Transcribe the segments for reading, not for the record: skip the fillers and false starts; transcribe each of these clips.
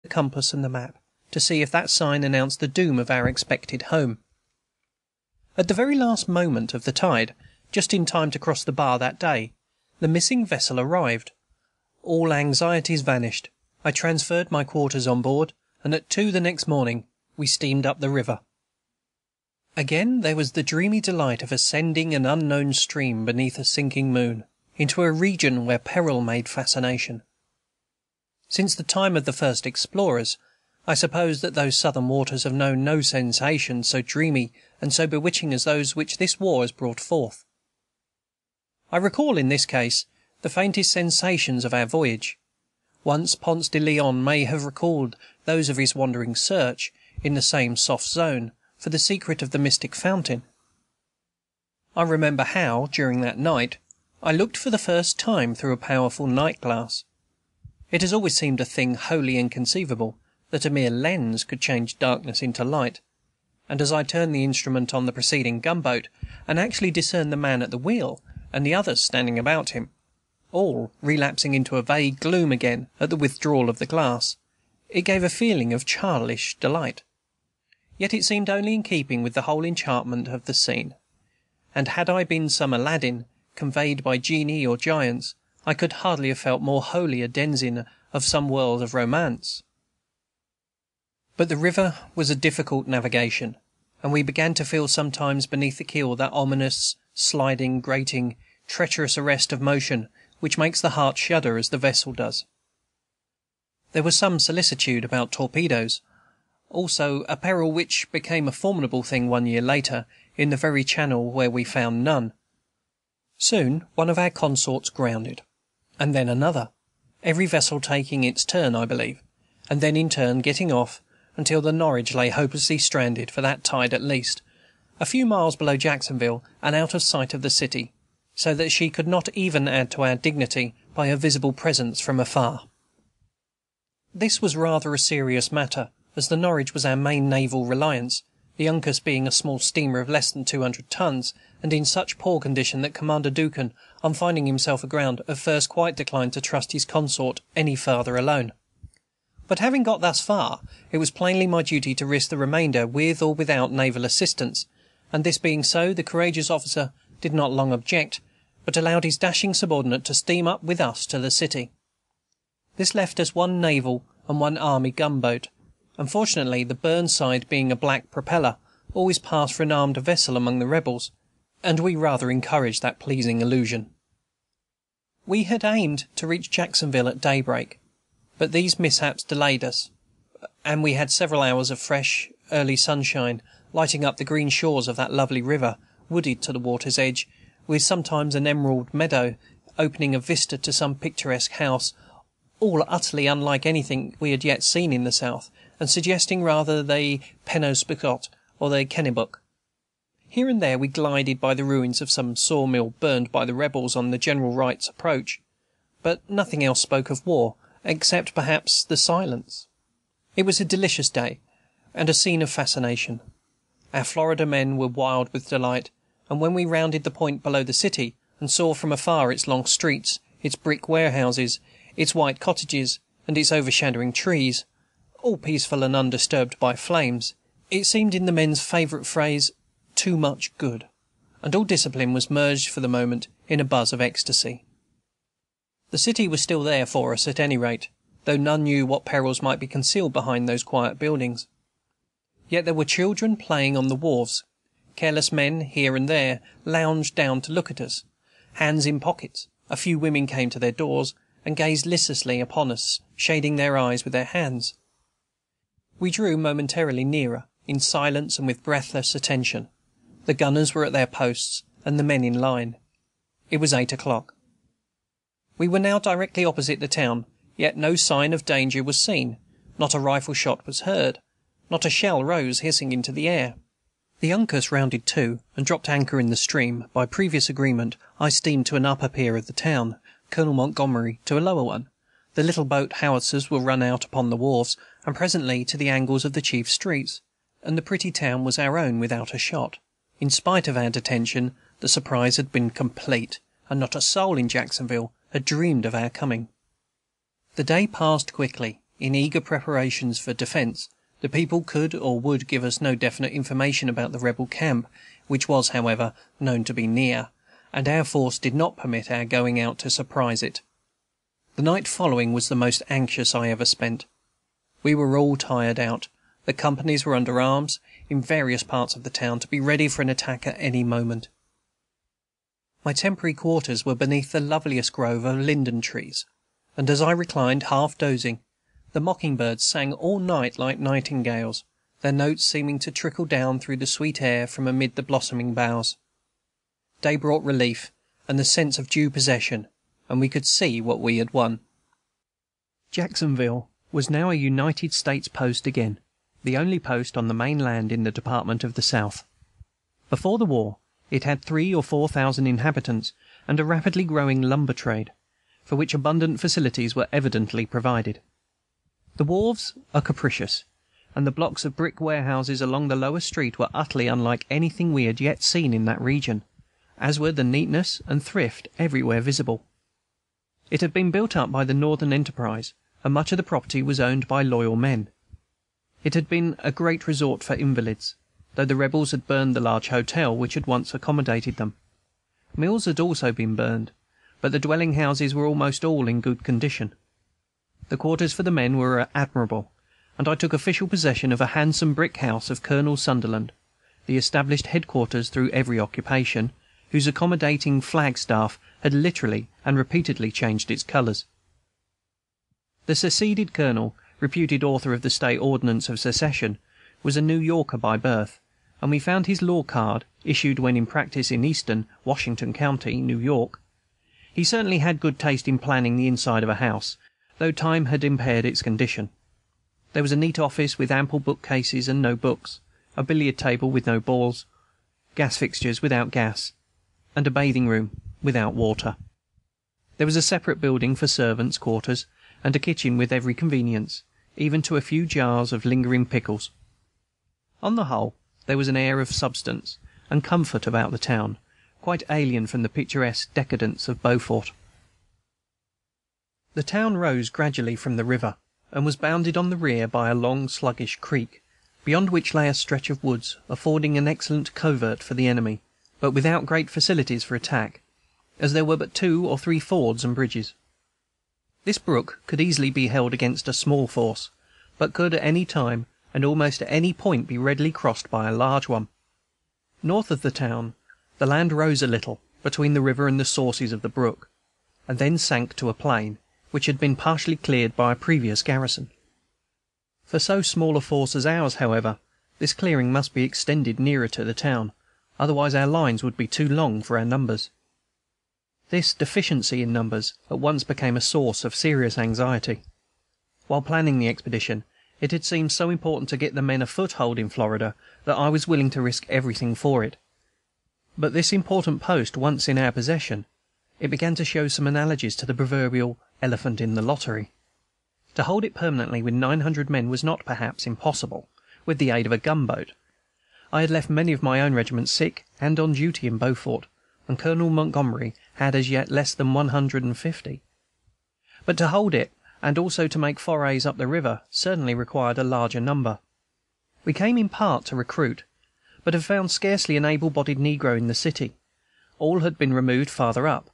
the compass and the map, to see if that sign announced the doom of our expected home. At the very last moment of the tide, just in time to cross the bar that day, the missing vessel arrived. All anxieties vanished. I transferred my quarters on board, and at 2 the next morning we steamed up the river. Again there was the dreamy delight of ascending an unknown stream beneath a sinking moon, into a region where peril made fascination. Since the time of the first explorers, I suppose that those southern waters have known no sensations so dreamy and so bewitching as those which this war has brought forth. I recall, in this case, the faintest sensations of our voyage. Once Ponce de Leon may have recalled those of his wandering search, in the same soft zone, for the secret of the mystic fountain. I remember how, during that night, I looked for the first time through a powerful night-glass. It has always seemed a thing wholly inconceivable that a mere lens could change darkness into light, and as I turned the instrument on the preceding gunboat, and actually discerned the man at the wheel and the others standing about him, all relapsing into a vague gloom again at the withdrawal of the glass, it gave a feeling of childish delight. Yet it seemed only in keeping with the whole enchantment of the scene, and had I been some Aladdin, conveyed by genii or giants, I could hardly have felt more wholly a denizen of some world of romance. But the river was a difficult navigation, and we began to feel sometimes beneath the keel that ominous, sliding, grating, treacherous arrest of motion which makes the heart shudder as the vessel does. There was some solicitude about torpedoes, also a peril which became a formidable thing 1 year later, in the very channel where we found none. Soon one of our consorts grounded, and then another, every vessel taking its turn, I believe, and then in turn getting off, until the Norwich lay hopelessly stranded, for that tide at least, a few miles below Jacksonville and out of sight of the city, so that she could not even add to our dignity by her visible presence from afar. This was rather a serious matter, as the Norwich was our main naval reliance, the Uncas being a small steamer of less than 200 tons, and in such poor condition that Commander Duncan, on finding himself aground, at first quite declined to trust his consort any farther alone. But having got thus far, it was plainly my duty to risk the remainder with or without naval assistance, and this being so, the courageous officer did not long object, but allowed his dashing subordinate to steam up with us to the city. This left us 1 naval and 1 army gunboat. Unfortunately, the Burnside, being a black propeller, always passed for an armed vessel among the rebels, and we rather encouraged that pleasing illusion. We had aimed to reach Jacksonville at daybreak, but these mishaps delayed us, and we had several hours of fresh, early sunshine, lighting up the green shores of that lovely river, wooded to the water's edge, with sometimes an emerald meadow opening a vista to some picturesque house, all utterly unlike anything we had yet seen in the South, and suggesting rather the Penobscot or the Kennebec. Here and there we glided by the ruins of some sawmill burned by the rebels on the General Wright's approach, but nothing else spoke of war, except perhaps the silence. It was a delicious day, and a scene of fascination. Our Florida men were wild with delight, and when we rounded the point below the city, and saw from afar its long streets, its brick warehouses, its white cottages, and its overshadowing trees, all peaceful and undisturbed by flames, it seemed, in the men's favorite phrase, too much good, and all discipline was merged for the moment in a buzz of ecstasy. The city was still there for us, at any rate, though none knew what perils might be concealed behind those quiet buildings. Yet there were children playing on the wharves. Careless men, here and there, lounged down to look at us, hands in pockets. A few women came to their doors, and gazed listlessly upon us, shading their eyes with their hands. We drew momentarily nearer, in silence and with breathless attention. The gunners were at their posts, and the men in line. It was 8 o'clock. We were now directly opposite the town, yet no sign of danger was seen, not a rifle shot was heard, not a shell rose hissing into the air. The Uncas rounded to, and dropped anchor in the stream. By previous agreement, I steamed to an upper pier of the town, Colonel Montgomery to a lower one. The little boat howitzers were run out upon the wharves, and presently to the angles of the chief streets, and the pretty town was our own without a shot. In spite of our detention, the surprise had been complete, and not a soul in Jacksonville had dreamed of our coming. The day passed quickly, In eager preparations for defence, the people could or would give us no definite information about the rebel camp, which was, however, known to be near, and our force did not permit our going out to surprise it. The night following was the most anxious I ever spent. We were all tired out. The companies were under arms, in various parts of the town, to be ready for an attack at any moment. My temporary quarters were beneath the loveliest grove of linden trees, and as I reclined, half dozing, the mocking-birds sang all night like nightingales, their notes seeming to trickle down through the sweet air from amid the blossoming boughs. Day brought relief and the sense of due possession, and we could see what we had won. Jacksonville was now a United States post again, the only post on the mainland in the Department of the South. Before the war, it had 3,000 or 4,000 inhabitants and a rapidly growing lumber trade, for which abundant facilities were evidently provided. The wharves are capacious, and the blocks of brick warehouses along the lower street were utterly unlike anything we had yet seen in that region, as were the neatness and thrift everywhere visible. It had been built up by the Northern enterprise, and much of the property was owned by loyal men. It had been a great resort for invalids, though the rebels had burned the large hotel which had once accommodated them. Mills had also been burned, but the dwelling-houses were almost all in good condition. The quarters for the men were admirable, and I took official possession of a handsome brick house of Colonel Sunderland, the established headquarters through every occupation, whose accommodating flag-staff had literally and repeatedly changed its colors. The seceded colonel, reputed author of the State Ordinance of Secession, was a New Yorker by birth, and we found his law card, issued when in practice in Eastern Washington County, New York. He certainly had good taste in planning the inside of a house, though time had impaired its condition. There was a neat office with ample bookcases and no books, a billiard table with no balls, gas fixtures without gas, and a bathing room without water. There was a separate building for servants' quarters, and a kitchen with every convenience, even to a few jars of lingering pickles. On the whole, there was an air of substance and comfort about the town, quite alien from the picturesque decadence of Beaufort. The town rose gradually from the river, and was bounded on the rear by a long sluggish creek, beyond which lay a stretch of woods, affording an excellent covert for the enemy, but without great facilities for attack, as there were but 2 or 3 fords and bridges. This brook could easily be held against a small force, but could at any time and almost at any point be readily crossed by a large one. North of the town, the land rose a little between the river and the sources of the brook, and then sank to a plain, which had been partially cleared by a previous garrison. For so small a force as ours, however, this clearing must be extended nearer to the town, otherwise our lines would be too long for our numbers. This deficiency in numbers at once became a source of serious anxiety. While planning the expedition, it had seemed so important to get the men a foothold in Florida that I was willing to risk everything for it. But this important post once in our possession, it began to show some analogies to the proverbial elephant in the lottery. To hold it permanently with 900 men was not, perhaps, impossible, with the aid of a gunboat. I had left many of my own regiment sick and on duty in Beaufort, and Colonel Montgomery had as yet less than 150. But to hold it, and also to make forays up the river, certainly required a larger number. We came in part to recruit, but had found scarcely an able-bodied negro in the city. All had been removed farther up,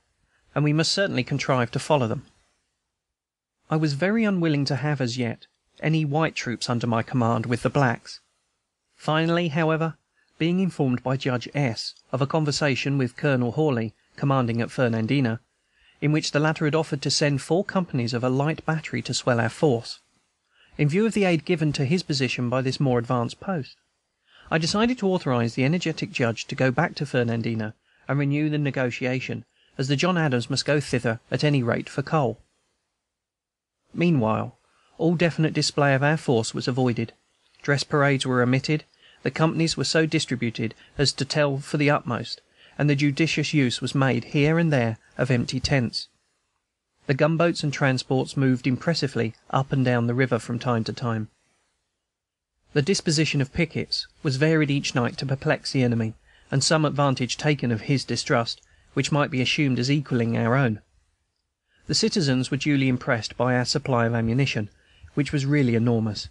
and we must certainly contrive to follow them. I was very unwilling to have, as yet, any white troops under my command with the blacks. Finally, however, being informed by Judge S. of a conversation with Colonel Hawley, commanding at Fernandina, in which the latter had offered to send 4 companies of a light battery to swell our force, in view of the aid given to his position by this more advanced post, I decided to authorize the energetic judge to go back to Fernandina and renew the negotiation, as the John Adams must go thither at any rate for coal. Meanwhile, all definite display of our force was avoided. Dress parades were omitted, the companies were so distributed as to tell for the utmost, and the judicious use was made, here and there, of empty tents. The gunboats and transports moved impressively up and down the river from time to time. The disposition of pickets was varied each night to perplex the enemy, and some advantage taken of his distrust, which might be assumed as equalling our own. The citizens were duly impressed by our supply of ammunition, which was really enormous.